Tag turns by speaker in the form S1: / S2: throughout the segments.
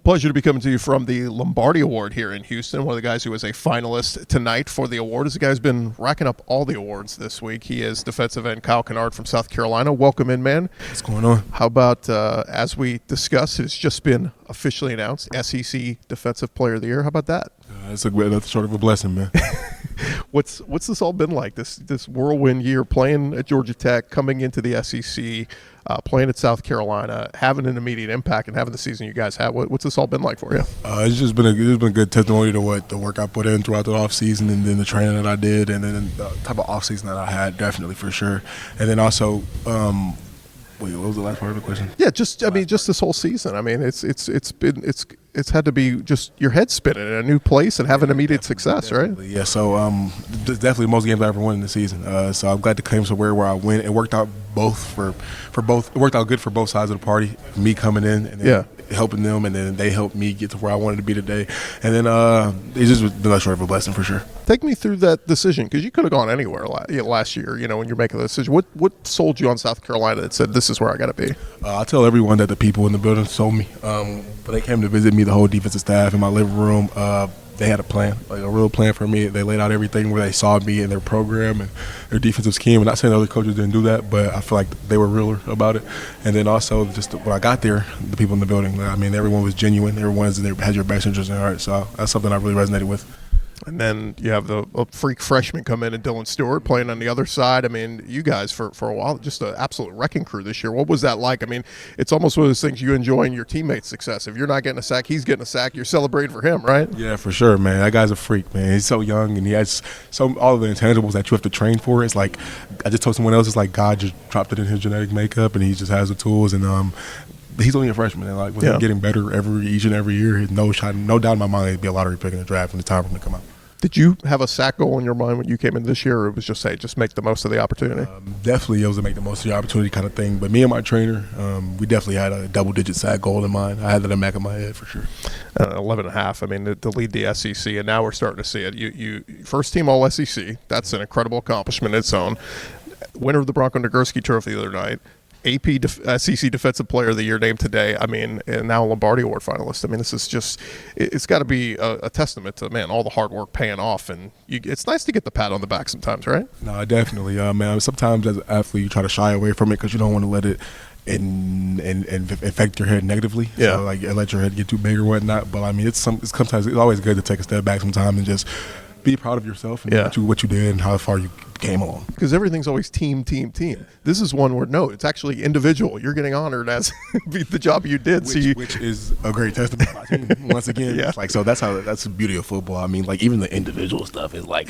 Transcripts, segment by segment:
S1: Pleasure to be coming to you from the Lombardi Award here in Houston. One of the guys who was a finalist tonight for the award is a guy who's been racking up all the awards this week. He is defensive end Kyle Kennard from South Carolina. Welcome in, man.
S2: What's going on?
S1: How about, as we discussed, it's just been officially announced, SEC Defensive Player of the Year. How about that?
S2: That's nothing short of a blessing, man.
S1: What's this all been like, this whirlwind year, playing at Georgia Tech, coming into the SEC, playing at South Carolina, having an immediate impact, and having the season you guys have? What's this all been like for you?
S2: It's been a good testimony to what the work I put in throughout the offseason, and then the training that I did, and then the type of offseason that I had, definitely, for sure. And then also, wait, what was the last part of the question?
S1: Yeah, just this whole season. I mean, it's had to be just your head spinning in a new place and having immediate success, right?
S2: Yeah, so definitely most games I ever won in the season. So I'm glad to come somewhere where I win. It worked out for both. It worked out good for both sides of the party. Me coming in and then helping them, and then they helped me get to where I wanted to be today. And then it's just been a short of a blessing for sure.
S1: Take me through that decision, because you could have gone anywhere last year. You know, when you're making the decision, what sold you on South Carolina that said this is where I got to be?
S2: I tell everyone that the people in the building sold me. When they came to visit me, the whole defensive staff in my living room, they had a plan, like a real plan for me. They laid out everything where they saw me in their program and their defensive scheme. I'm not saying other coaches didn't do that, but I feel like they were realer about it. And then also just when I got there, the people in the building, I mean, everyone was genuine. Everyone had your best interest in heart. So that's something I really resonated with.
S1: And then you have the freak freshman come in and Dylan Stewart playing on the other side. I mean, you guys for a while, just an absolute wrecking crew this year. What was that like? I mean, it's almost one of those things you enjoy in your teammates' success. If you're not getting a sack, he's getting a sack. You're celebrating for him, right?
S2: Yeah, for sure, man. That guy's a freak, man. He's so young, and he has all of the intangibles that you have to train for. It's like, I just told someone else, it's like God just dropped it in his genetic makeup, and he just has the tools. And he's only a freshman, and with him getting better each and every year, no doubt in my mind he'd be a lottery pick in the draft when the time for him to come out.
S1: Did you have a sack goal in your mind when you came in this year, or it was just make the most of the opportunity?
S2: Definitely, it was to make the most of the opportunity kind of thing. But me and my trainer, we definitely had a double-digit sack goal in mind. I had that in the back of my head for sure.
S1: 11.5. I mean, to lead the SEC, and now we're starting to see it. You first team All SEC. That's an incredible accomplishment in its own. Winner of the Bronko Nagurski Trophy the other night. AP SEC Defensive Player of the Year named today. I mean, and now Lombardi Award finalist. I mean, this is just, it's got to be a testament to, man, all the hard work paying off. And it's nice to get the pat on the back sometimes, right?
S2: No, definitely. Man, sometimes as an athlete, you try to shy away from it because you don't want to let it and affect your head negatively.
S1: Yeah.
S2: So, like, let your head get too big or whatnot. But, I mean, sometimes it's always good to take a step back sometime and just be proud of yourself and what you did and how far you came along. Because
S1: everything's always team. This is one where, no, it's actually individual. You're getting honored as the job you did.
S2: Which is a great testament to my team. Once again, it's like, so that's the beauty of football. I mean, like, even the individual stuff is like,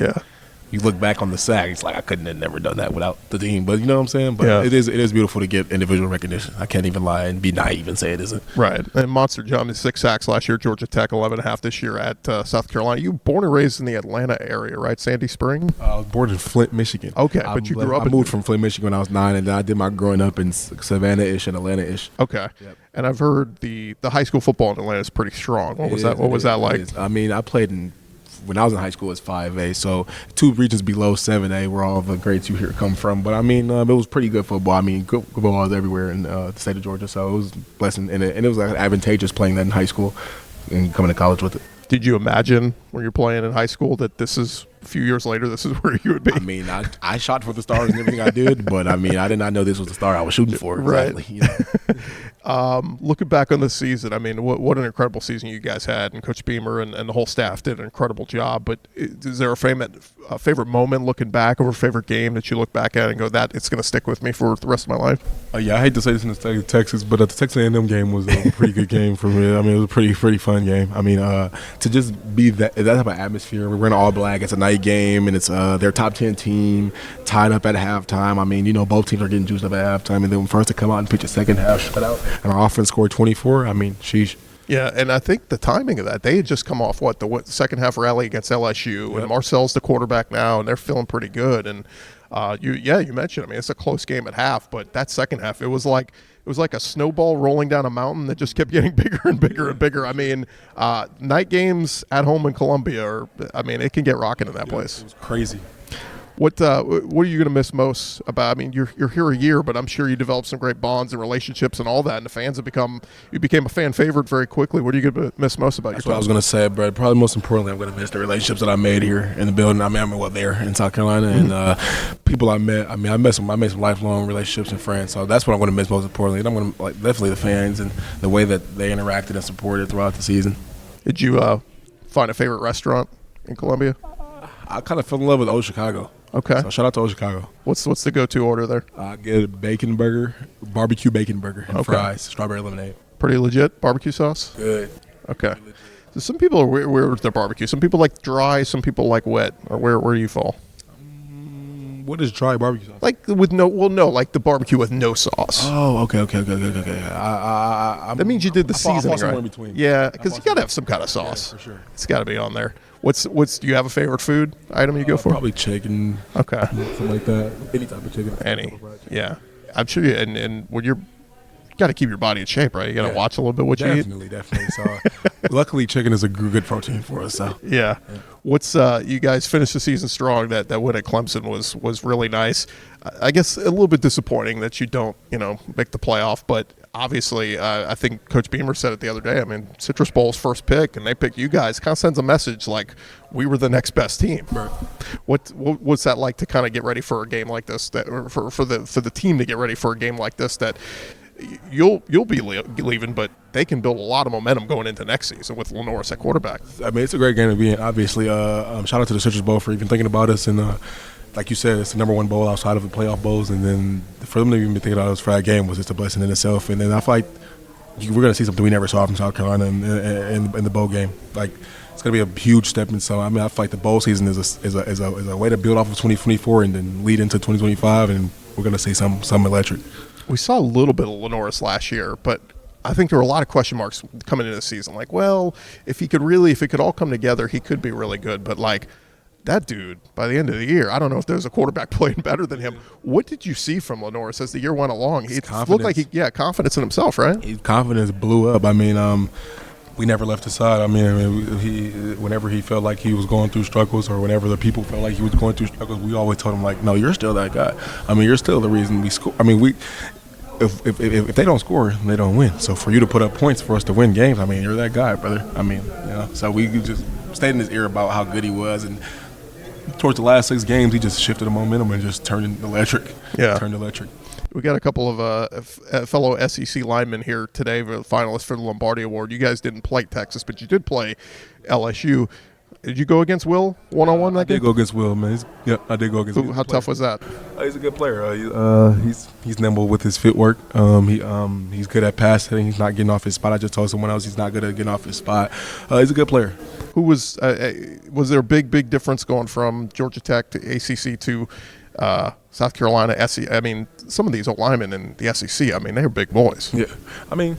S2: you look back on the sack, it's like I couldn't have never done that without the team. But you know what I'm saying? But it is beautiful to get individual recognition. I can't even lie and be naive and say it isn't.
S1: Right. And Monster John is 6 sacks last year, Georgia Tech, 11.5 this year at South Carolina. You born and raised in the Atlanta area, right? Sandy Spring?
S2: I was born in Flint, Michigan.
S1: Okay, but you grew up
S2: I moved from Flint, Michigan when I was 9, and then I did my growing up in Savannah-ish and Atlanta-ish.
S1: Okay. Yep. And I've heard the high school football in Atlanta is pretty strong. What was that like?
S2: I mean, I played when I was in high school, it was 5A, so 2 regions below 7A where all the grades you hear come from. But, I mean, it was pretty good football. I mean, good football was everywhere in the state of Georgia, so it was a blessing. And it was advantageous playing that in high school and coming to college with it.
S1: Did you imagine when you're playing in high school that this is a few years later, this is where you would be?
S2: I mean, I shot for the stars and everything I did, but, I mean, I did not know this was the star I was shooting for. Exactly,
S1: right.
S2: You know?
S1: Looking back on this season, I mean, what an incredible season you guys had, and Coach Beamer and the whole staff did an incredible job. But is there a favorite moment looking back, or a favorite game that you look back at and go, that it's going to stick with me for the rest of my life?
S2: Yeah, I hate to say this in the state of Texas, but the Texas A&M game was a pretty good game for me. I mean, it was a pretty fun game. I mean, to just be that type of atmosphere. We're in all black. It's a night game, and it's their top 10 team tied up at halftime. I mean, you know, both teams are getting juiced up at halftime, and then for us to come out and pitch a second half shutout, and our offense scored 24. I mean, sheesh.
S1: Yeah, and I think the timing of that, they had just come off the second half rally against LSU, and Marcel's the quarterback now, and they're feeling pretty good. And you mentioned, I mean, it's a close game at half, but that second half, it was like a snowball rolling down a mountain that just kept getting bigger and bigger and bigger. I mean, night games at home in Columbia it can get rocking in that place.
S2: It was crazy.
S1: What are you going to miss most about? I mean, you're here a year, but I'm sure you developed some great bonds and relationships and all that, and the fans you became a fan favorite very quickly. What are you going to miss most about
S2: That's
S1: your time?
S2: what I was going to say, but probably most importantly, I'm going to miss the relationships that I made here in the building. I mean, there in South Carolina, and people I met. I mean, I made some lifelong relationships and friends. So that's what I'm going to miss most importantly. And I'm going to definitely the fans and the way that they interacted and supported throughout the season.
S1: Did you find a favorite restaurant in Columbia?
S2: I kind of fell in love with Old Chicago.
S1: Okay.
S2: So shout out to Old Chicago.
S1: What's the go-to order there?
S2: I get a bacon burger, barbecue bacon burger, and fries, strawberry lemonade.
S1: Pretty legit barbecue sauce?
S2: Good.
S1: Okay. So some people are weird with their barbecue. Some people like dry, some people like wet. Or where do you fall?
S2: What is dry barbecue sauce?
S1: Like like the barbecue with no sauce.
S2: Oh, okay.
S1: That means you did the seasoning, right?
S2: In between.
S1: Yeah, because you got to have some kind of sauce.
S2: Yeah, for sure.
S1: It's got to be on there. Do you have a favorite food item you go for?
S2: Probably chicken.
S1: Okay.
S2: Something like that. Any type of chicken.
S1: Yeah. I'm sure you, and when you got to keep your body in shape, right? You got to watch a little bit what you eat.
S2: Definitely. So, luckily, chicken is a good protein for us. So,
S1: yeah. What's you guys finished the season strong? That win at Clemson was really nice. I guess a little bit disappointing that you don't make the playoff, but obviously I think Coach Beamer said it the other day. I mean, Citrus Bowl's first pick, and they picked you guys. Kind of sends a message like we were the next best team.
S2: Right.
S1: What's that like to kind of get ready for a game like this? Or for the team to get ready for a game like this that. You'll be leaving, but they can build a lot of momentum going into next season with Lenoris at quarterback.
S2: I mean, it's a great game to be in. Obviously, shout out to the Citrus Bowl for even thinking about us. And like you said, it's the number one bowl outside of the playoff bowls. And then for them to even be thinking about us for that game was just a blessing in itself. And then I feel like we're going to see something we never saw from South Carolina in the bowl game. Like it's going to be a huge stepping stone. I mean, I feel like the bowl season is a way to build off of 2024 and then lead into 2025, and we're going to see some electric.
S1: We saw a little bit of Lenoris last year, but I think there were a lot of question marks coming into the season. Like, well, if it could all come together, he could be really good. But like that dude, by the end of the year, I don't know if there's a quarterback playing better than him. What did you see from Lenoris as the year went along? It looked like confidence in himself, right?
S2: His confidence blew up. I mean, we never left his side. I mean, whenever he felt like he was going through struggles or whenever the people felt like he was going through struggles, we always told him, like, no, you're still that guy. I mean, you're still the reason we score. I mean, if they don't score, they don't win. So for you to put up points for us to win games, I mean, you're that guy, brother. I mean, so we just stayed in his ear about how good he was. And towards the last 6 games, he just shifted the momentum and just turned electric.
S1: Yeah.
S2: Turned electric.
S1: We got a couple of fellow SEC linemen here today, finalists for the Lombardi Award. You guys didn't play Texas, but you did play LSU. Did you go against Will one-on-one that game?
S2: I did go against Will, man. I did go against Will.
S1: How tough was that?
S2: He's a good player. He's nimble with his footwork. He's good at passing. He's not getting off his spot. I just told someone else he's not good at getting off his spot. He's a good player.
S1: Who was there a big difference going from Georgia Tech to ACC to South Carolina SEC? I mean, some of these old linemen in the SEC, I mean, they were big boys.
S2: Yeah. I mean,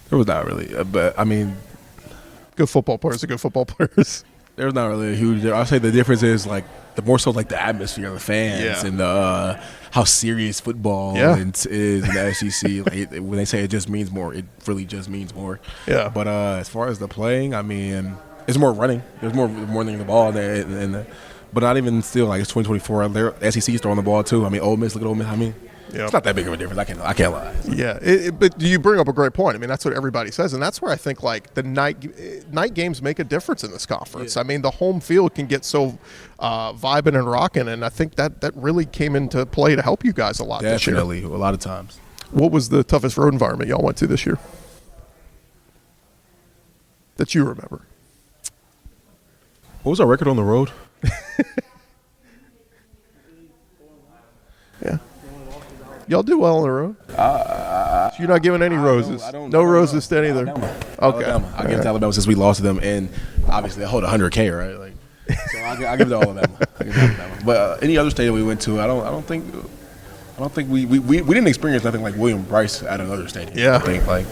S2: there was not really, but I mean,
S1: good football players are good football players.
S2: There's not really a huge. I'll say the difference is like the more so like the atmosphere of the fans and how serious football is in the SEC. Like when they say it just means more, it really just means more.
S1: Yeah.
S2: But as far as the playing, I mean, it's more running. There's more than the ball there, but not even still like it's 2024. The SEC is throwing the ball too. I mean, Ole Miss. Look at Ole Miss. I mean. Yeah. It's not that big of a difference. I can't lie.
S1: Yeah, but you bring up a great point. I mean, that's what everybody says, and that's where I think like the night games make a difference in this conference. Yeah. I mean, the home field can get so vibing and rocking, and I think that really came into play to help you guys a lot this year.
S2: Definitely, a lot of times.
S1: What was the toughest road environment y'all went to this year that you remember?
S2: What was our record on the road?
S1: Yeah. Y'all do well on the road. So you're not giving any roses. No roses to any of them. Okay.
S2: I give it to Alabama since we lost to them, and obviously I hold 100K, right? Like, so I give it to Alabama. But any other stadium we went to, I don't think we didn't experience nothing like William Bryce at another stadium.
S1: Yeah.
S2: I think like.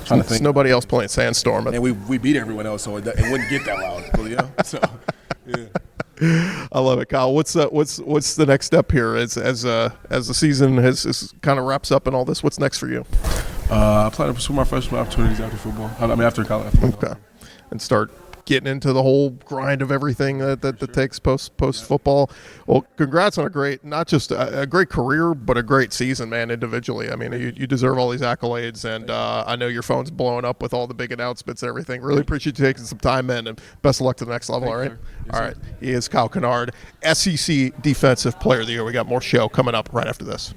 S1: There's nobody else playing Sandstorm.
S2: And we beat everyone else, so it wouldn't get that loud. So, yeah.
S1: I love it, Kyle. What's the next step here as the season is kind of wraps up and all this? What's next for you?
S2: I plan to pursue my freshman opportunities after football. I mean, after college.
S1: Okay, and start getting into the whole grind of everything that takes post football. Well, congrats on a great, not just a great career, but a great season, man, individually. I mean, you deserve all these accolades, and I know your phone's blowing up with all the big announcements and everything. Really appreciate you taking some time in, and best of luck to the next level, all right? All right. He is Kyle Kennard, SEC Defensive Player of the Year. We got more show coming up right after this.